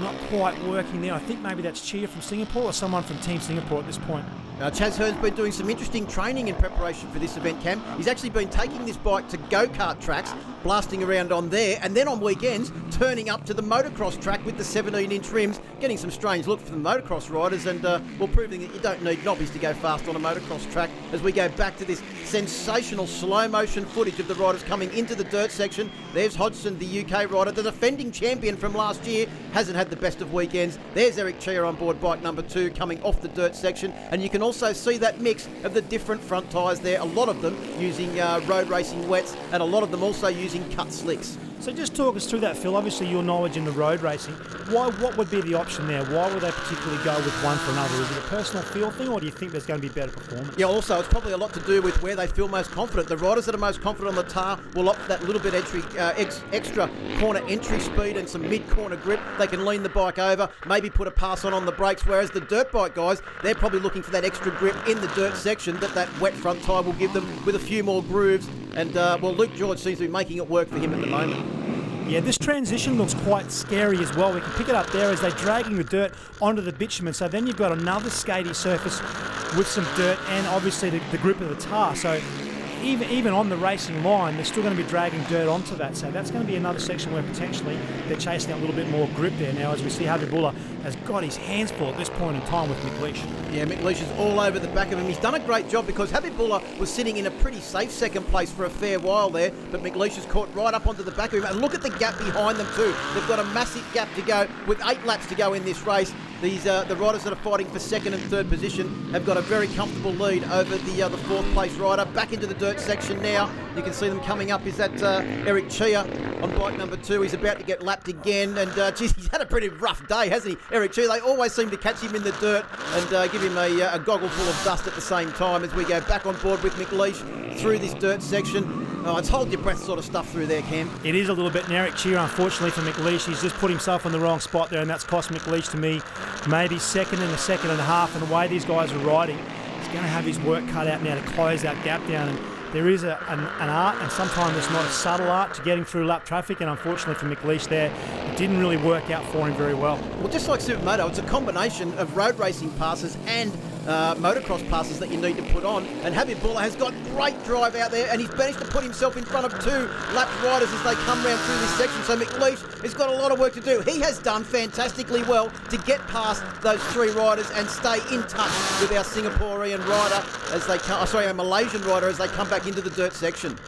Not quite working there. I think maybe that's Chia from Singapore or someone from Team Singapore at this point. Chaz HERN's been doing some interesting training in preparation for this event, Cam. He's actually been taking this bike to go-kart tracks, blasting around on there, and then on weekends, turning up to the motocross track with the 17-inch rims, getting some strange looks from the motocross riders, and proving that you don't need knobbies to go fast on a motocross track as we go back to this sensational slow motion footage of the riders coming into the dirt section. There's Hodgson, the UK rider, the defending champion from last year, hasn't had the best of weekends. There's Eric Chia on board bike number 2 coming off the dirt section, and you can also see that mix of the different front tyres there, a lot of them using road racing wets and a lot of them also using cut slicks. So just talk us through that, Phil. Obviously, your knowledge in the road racing. What would be the option there? Why would they particularly go with one for another? Is it a personal feel thing, or do you think there's going to be better performance? Yeah, also, it's probably a lot to do with where they feel most confident. The riders that are most confident on the tar will opt for that little bit extra corner entry speed and some mid-corner grip. They can lean the bike over, maybe put a pass on the brakes, whereas the dirt bike guys, they're probably looking for that extra grip in the dirt section that wet front tyre will give them with a few more grooves. And, well, Luke George seems to be making it work for him at the moment. Yeah, this transition looks quite scary as well. We can pick it up there as they're dragging the dirt onto the bitumen. So then you've got another skatey surface with some dirt and obviously the grip of the tar. So even on the racing line, they're still going to be dragging dirt onto that. So that's going to be another section where potentially they're chasing out a little bit more grip there. Now, as we see, Habibullah has got his hands full at this point in time with McLeish. Yeah, McLeish is all over the back of him. He's done a great job because Habibullah was sitting in a pretty safe second place for a fair while there, but McLeish has caught right up onto the back of him. And look at the gap behind them too. They've got a massive gap to go with 8 laps to go in this race. These the riders that are fighting for second and third position have got a very comfortable lead over the fourth place rider. Back into the dirt section now. You can see them coming up. Is that Eric Chia on bike number 2? He's about to get lapped again, and geez, he's had a pretty rough day, hasn't he, Eric Chia? They always seem to catch him in the dirt and give him a goggle full of dust at the same time as we go back on board with McLeish through this dirt section. Oh, it's hold your breath sort of stuff through there, Cam. It is a little bit. And Eric Chia, unfortunately for McLeish, he's just put himself in the wrong spot there, and that's cost McLeish to me maybe second and a second and a half. And the way these guys are riding, he's going to have his work cut out now to close that gap down. And there is an art, and sometimes it's not a subtle art, to getting through lap traffic, and unfortunately for McLeish there, it didn't really work out for him very well. Well, just like Supermoto, it's a combination of road racing passes and motocross passes that you need to put on, and Habibullah has got great drive out there, and he's managed to put himself in front of 2 lap riders as they come round through this section. So McLeish has got a lot of work to do. He has done fantastically well to get past those 3 riders and stay in touch with our Singaporean rider as they come, our Malaysian rider as they come back into the dirt section.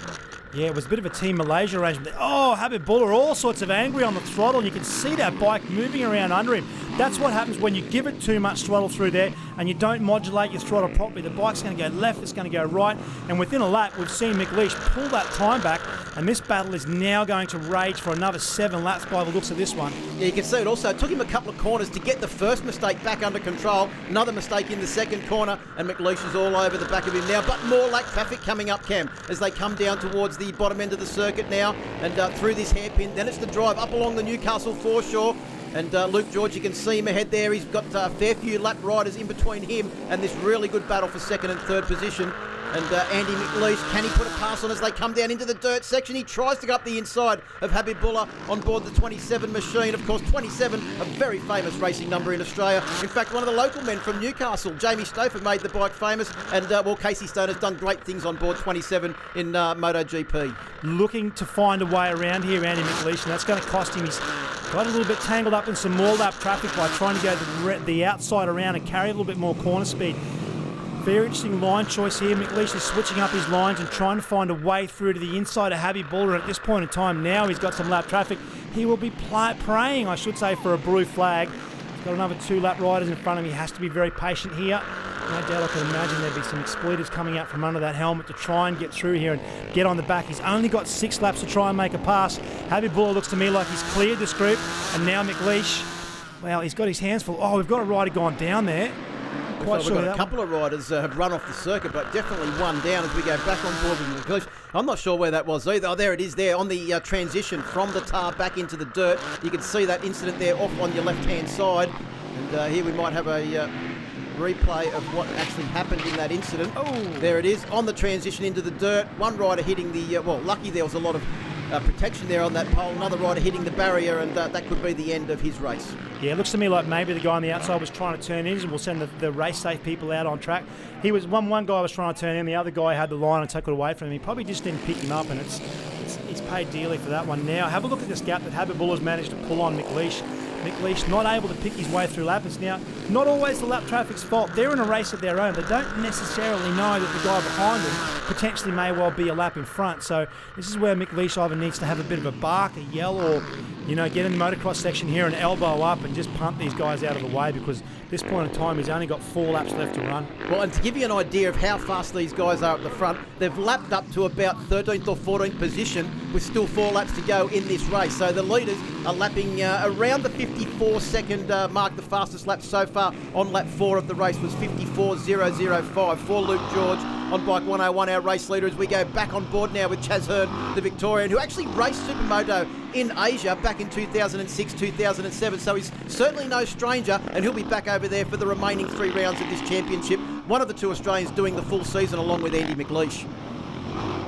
Yeah, it was a bit of a Team Malaysia arrangement there. Oh, Habibullah all sorts of angry on the throttle, and you can see that bike moving around under him. That's what happens when you give it too much throttle through there and you don't modulate your throttle properly. The bike's going to go left, it's going to go right, and within a lap, we've seen McLeish pull that time back, and this battle is now going to rage for another 7 laps by the looks of this one. Yeah, you can see it also. It took him a couple of corners to get the first mistake back under control. Another mistake in the second corner, and McLeish is all over the back of him now. But more lap traffic coming up, Cam, as they come down towards the bottom end of the circuit now, and through this hairpin. Then it's the drive up along the Newcastle foreshore. And Luke George, you can see him ahead there. He's got a fair few lap riders in between him and this really good battle for second and third position. And Andy McLeish, can he put a pass on as they come down into the dirt section? He tries to get up the inside of Habibullah on board the 27 machine. Of course, 27, a very famous racing number in Australia. In fact, one of the local men from Newcastle, Jamie Stouffer, made the bike famous. And, well, Casey Stone has done great things on board 27 in MotoGP. Looking to find a way around here, Andy McLeish, and that's going to cost him. He's got a little bit tangled up in some more lap traffic by trying to go the outside around and carry a little bit more corner speed. Very interesting line choice here. McLeish is switching up his lines and trying to find a way through to the inside of Habibullah. At this point in time now, he's got some lap traffic. He will be praying, I should say, for a blue flag. He's got another 2 lap riders in front of him. He has to be very patient here. No doubt I can imagine there'd be some expletives coming out from under that helmet to try and get through here and get on the back. He's only got 6 laps to try and make a pass. Habibullah looks to me like he's cleared this group, and now McLeish, well, he's got his hands full. Oh, we've got a rider gone down there. We've got a couple of riders have run off the circuit, but definitely one down as we go back on board with McLeish. I'm not sure where that was either. Oh, there it is there on the transition from the tar back into the dirt. You can see that incident there off on your left-hand side. And here we might have a replay of what actually happened in that incident. Oh, there it is on the transition into the dirt. One rider hitting the, well, lucky there was a lot of protection there on that pole. Another rider hitting the barrier, and that could be the end of his race. Yeah, it looks to me like maybe the guy on the outside was trying to turn in, and we'll send the race safe people out on track. He was one guy was trying to turn in, the other guy had the line and took it away from him. He probably just didn't pick him up, and he's paid dearly for that one. Now have a look at this gap that Habibullah's managed to pull on McLeish. McLeish not able to pick his way through lap. It's now not always the lap traffic's fault. They're in a race of their own. They don't necessarily know that the guy behind them potentially may well be a lap in front. So this is where Mick Leach either needs to have a bit of a bark, a yell, or get in the motocross section here and elbow up and just punt these guys out of the way, because at this point in time he's only got 4 laps left to run. Well, and to give you an idea of how fast these guys are at the front, they've lapped up to about 13th or 14th position with still 4 laps to go in this race. So the leaders are lapping around the 54-second mark. The fastest lap so far on lap 4 of the race was 54.005 for Luke George on bike 101, our race leader, as we go back on board now with Chaz Hearn, the Victorian, who actually raced Supermoto in Asia back in 2006, 2007. So he's certainly no stranger, and he'll be back over there for the remaining 3 rounds of this championship. One of the 2 Australians doing the full season along with Andy McLeish.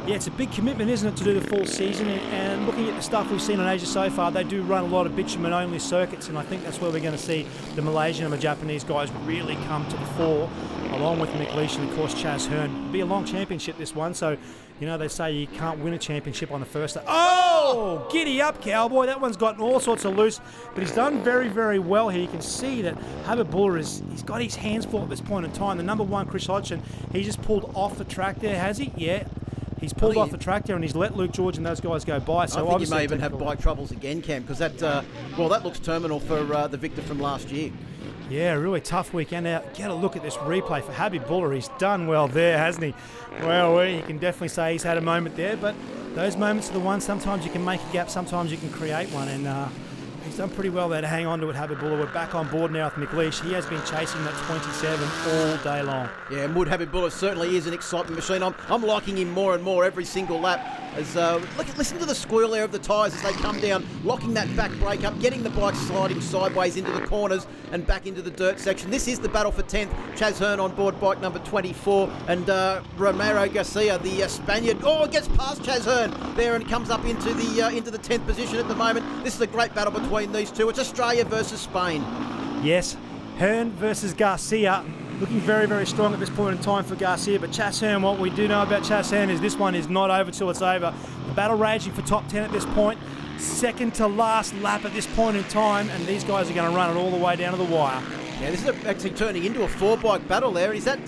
Yeah, it's a big commitment, isn't it, to do the full season? And looking at the stuff we've seen on Asia so far, they do run a lot of bitumen-only circuits, and I think that's where we're going to see the Malaysian and the Japanese guys really come to the fore, along with McLeish and, of course, Chaz Hearn. It'll be a long championship, this one, so, they say you can't win a championship on the first day. Oh, giddy up, cowboy. That one's gotten all sorts of loose, but he's done very, very well here. You can see that Habibullah he's got his hands full at this point in time. The number 1, Chris Hodgson, he just pulled off the track there, has he? Yeah. He's pulled off the track there and he's let Luke George and those guys go by. So I think he may even have bike troubles again, Cam, because that looks terminal for the victor from last year. Yeah, really tough weekend out. Get a look at this replay for Habibullah. He's done well there, hasn't he? Well, you can definitely say he's had a moment there, but those moments are the ones sometimes you can make a gap, sometimes you can create one, and he's done pretty well there to hang on to it, Habibullah. We're back on board now with McLeish. He has been chasing that 27 all day long. Yeah, Mud Habibullah certainly is an excitement machine. I'm liking him more and more every single lap. As listen to the squeal there of the tyres as they come down, locking that back brake up, getting the bike sliding sideways into the corners and back into the dirt section. This is the battle for 10th. Chaz Hearn on board bike number 24, and Romero Garcia, the Spaniard, gets past Chaz Hearn there and comes up into the 10th position at the moment. This is a great battle between these two. It's Australia versus Spain. Yes, Hearn versus Garcia. Looking very, very strong at this point in time for Garcia, but Chaz Hearn, what we do know about Chaz Hearn is this one is not over till it's over. The battle raging for top 10 at this point, second to last lap at this point in time, and these guys are going to run it all the way down to the wire. Yeah, this is actually turning into a 4-bike battle there. Is that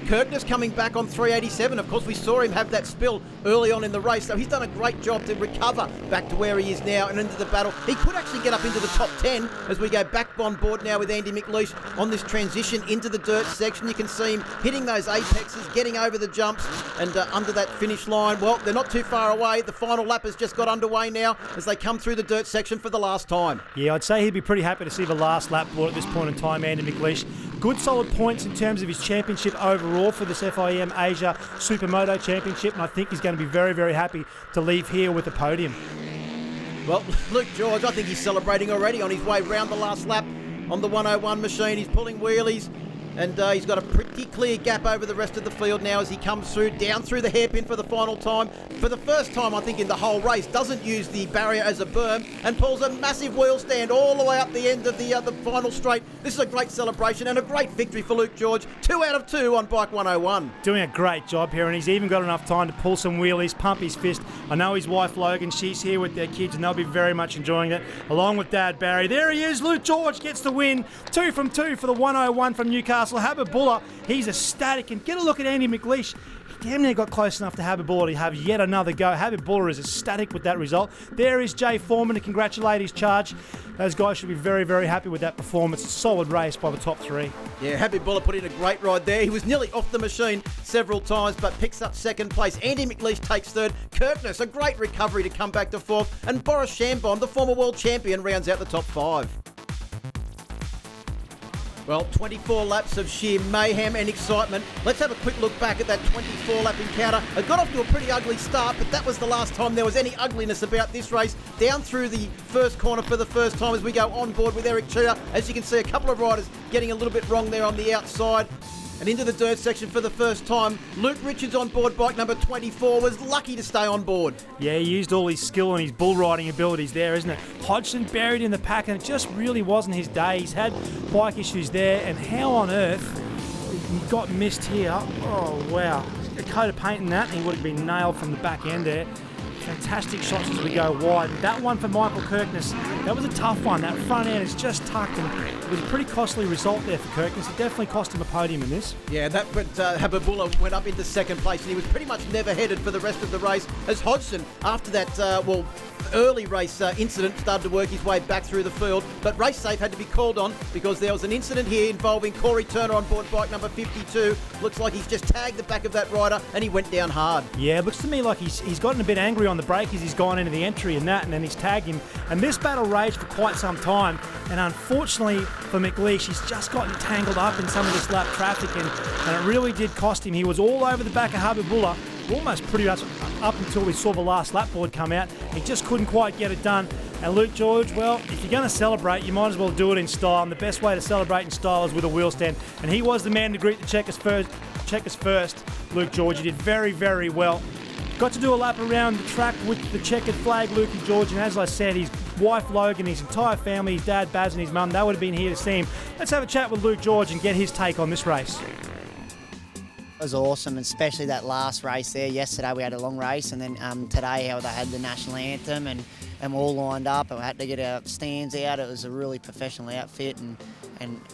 Kirkness coming back on 387? Of course, we saw him have that spill early on in the race, so he's done a great job to recover back to where he is now and into the battle. He could actually get up into the top 10 as we go back on board now with Andy McLeish on this transition into the dirt section. You can see him hitting those apexes, getting over the jumps and under that finish line. Well, they're not too far away. The final lap has just got underway now as they come through the dirt section for the last time. Yeah, I'd say he'd be pretty happy to see the last lap brought at this point in time, Andy McLeish. Good solid points in terms of his championship overall for this FIM Asia Supermoto Championship, and I think he's going to be very, very happy to leave here with the podium. Well, Luke George, I think he's celebrating already on his way round the last lap on the 101 machine. He's pulling wheelies, and he's got a pretty clear gap over the rest of the field now as he comes through, down through the hairpin for the final time. For the first time, I think, in the whole race, doesn't use the barrier as a berm and pulls a massive wheel stand all the way up the end of the final straight. This is a great celebration and a great victory for Luke George. 2 out of 2 on bike 101. Doing a great job here, and he's even got enough time to pull some wheelies, pump his fist. I know his wife Logan, she's here with their kids, and they'll be very much enjoying it, along with Dad Barry. There he is, Luke George gets the win. 2 from 2 for the 101 from Newcastle. Habibullah, he's ecstatic, and get a look at Andy McLeish. He damn near got close enough to Habibullah to have yet another go. Habibullah is ecstatic with that result. There is Jay Foreman to congratulate his charge. Those guys should be very, very happy with that performance. Solid race by the top 3. Yeah, Habibullah put in a great ride there. He was nearly off the machine several times, but picks up second place. Andy McLeish takes third. Kirkness, a great recovery to come back to fourth. And Boris Chambon, the former world champion, rounds out the top 5. Well, 24 laps of sheer mayhem and excitement. Let's have a quick look back at that 24-lap encounter. It got off to a pretty ugly start, but that was the last time there was any ugliness about this race. Down through the first corner for the first time as we go on board with Eric Chia. As you can see, a couple of riders getting a little bit wrong there on the outside. And into the dirt section for the first time. Luke Richards on board bike number 24 was lucky to stay on board. Yeah, he used all his skill and his bull riding abilities there, isn't it? Hodgson buried in the pack, and it just really wasn't his day. He's had bike issues there, and how on earth he got missed here? Oh, wow. A coat of paint in that, and he would have been nailed from the back end there. Fantastic shots as we go wide. That one for Michael Kirkness, that was a tough one. That front end is just tucked, and It was a pretty costly result there for Kirkness. It definitely cost him a podium in this. Yeah, that but Habibullah went up into second place, and he was pretty much never headed for the rest of the race as Hodgson, after that, early race incident, started to work his way back through the field. But race safe had to be called on because there was an incident here involving Corey Turner on board bike number 52. Looks like he's just tagged the back of that rider and he went down hard. Yeah, it looks to me like he's gotten a bit angry on the break as he's gone into the entry and then he's tagged him. And this battle raged for quite some time. And unfortunately for McLeish, he's just gotten tangled up in some of this lap traffic and it really did cost him. He was all over the back of Habibullah, almost pretty much up until we saw the last lap board come out. He just couldn't quite get it done. And Luke George, well, if you're going to celebrate, you might as well do it in style. And the best way to celebrate in style is with a wheel stand. And he was the man to greet the checkers first, Luke George. He did very, very well. Got to do a lap around the track with the checkered flag, Lukey George. And as I said, his wife Logan, his entire family, his dad Baz and his mum, they would have been here to see him. Let's have a chat with Luke George and get his take on this race. It was awesome, especially that last race there. Yesterday we had a long race, and then today how they had the national anthem and we're all lined up and we had to get our stands out. It was a really professional outfit and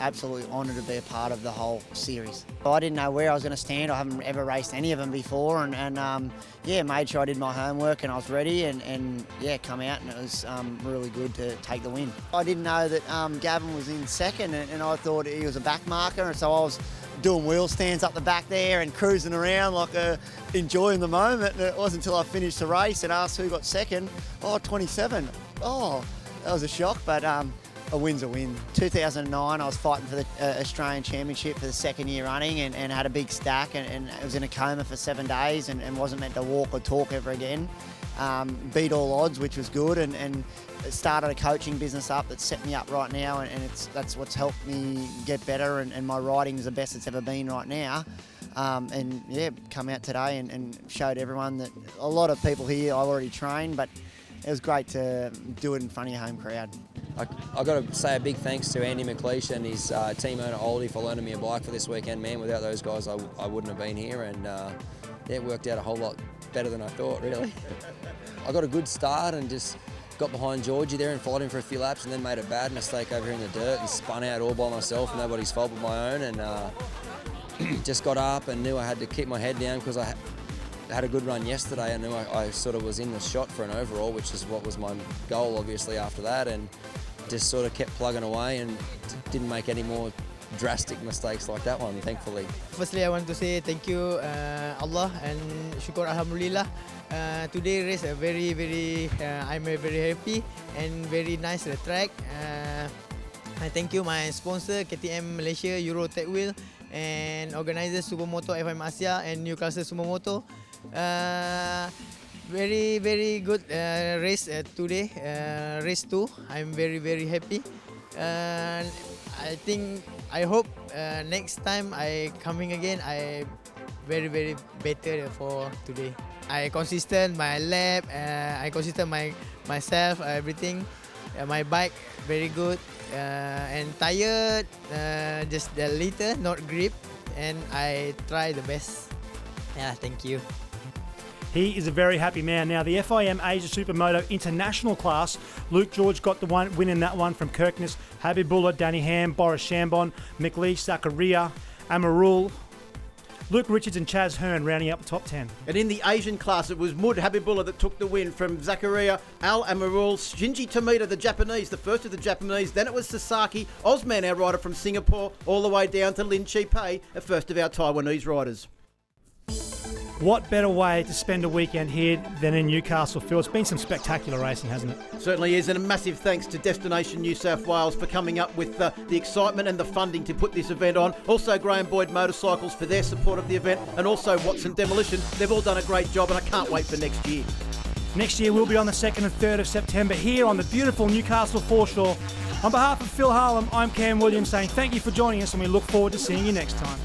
absolutely honoured to be a part of the whole series. I didn't know where I was going to stand. I haven't ever raced any of them before and made sure I did my homework and I was ready and come out and it was really good to take the win. I didn't know that Gavin was in second and I thought he was a back marker, and so I was doing wheel stands up the back there and cruising around like enjoying the moment. And it wasn't until I finished the race and asked who got second. 27. Oh, that was a shock, but a win's a win. 2009, I was fighting for the Australian Championship for the second year running and had a big stack and I was in a coma for 7 days and wasn't meant to walk or talk ever again. Beat all odds, which was good, and started a coaching business up that's set me up right now, and that's what's helped me get better, and my riding is the best it's ever been right now. Come out today and showed everyone that a lot of people here I already trained, but it was great to do it in front of your home crowd. I've got to say a big thanks to Andy McLeish and his team owner Oldie for loaning me a bike for this weekend. Man, without those guys I wouldn't have been here, and it worked out a whole lot better than I thought, really. I got a good start and just got behind Georgie there and followed him for a few laps and then made a bad mistake over here in the dirt and spun out all by myself, nobody's fault but my own, and just got up and knew I had to keep my head down because I had a good run yesterday. I knew I sort of was in the shot for an overall, which is what was my goal obviously after that, and just sort of kept plugging away and didn't make any more drastic mistakes like that one, thankfully. Firstly, I want to say thank you Allah and Syukur Alhamdulillah. Today race I'm very happy and very nice the track. I thank you my sponsor KTM Malaysia, Euro Tech Wheel, and organizer Supermoto FIM Asia and Newcastle Supermoto. Very good race today, race 2. I'm very happy. I hope next time I coming again, I very better for today. I consistent my lap, I consistent myself, everything. My bike very good and tired, just a little, not grip, and I try the best. Yeah, thank you. He is a very happy man. Now, the FIM Asia Supermoto International class, Luke George got the win in that one from Kirkness, Habibullah, Danny Ham, Boris Chambon, McLeish, Zakaria, Amarul, Luke Richards and Chaz Hearn rounding up the top 10. And in the Asian class, it was Mud Habibullah that took the win from Zakaria, Al Amarul, Shinji Tomita, the Japanese, the first of the Japanese. Then it was Sasaki, Osman, our rider from Singapore, all the way down to Lin Chi Pei, a first of our Taiwanese riders. What better way to spend a weekend here than in Newcastle, Phil? It's been some spectacular racing, hasn't it? Certainly is, and a massive thanks to Destination New South Wales for coming up with the excitement and the funding to put this event on. Also Graham Boyd Motorcycles for their support of the event, and also Watson Demolition. They've all done a great job, and I can't wait for next year. Next year we'll be on the 2nd and 3rd of September here on the beautiful Newcastle foreshore. On behalf of Phil Harlem, I'm Cam Williams saying thank you for joining us, and we look forward to seeing you next time.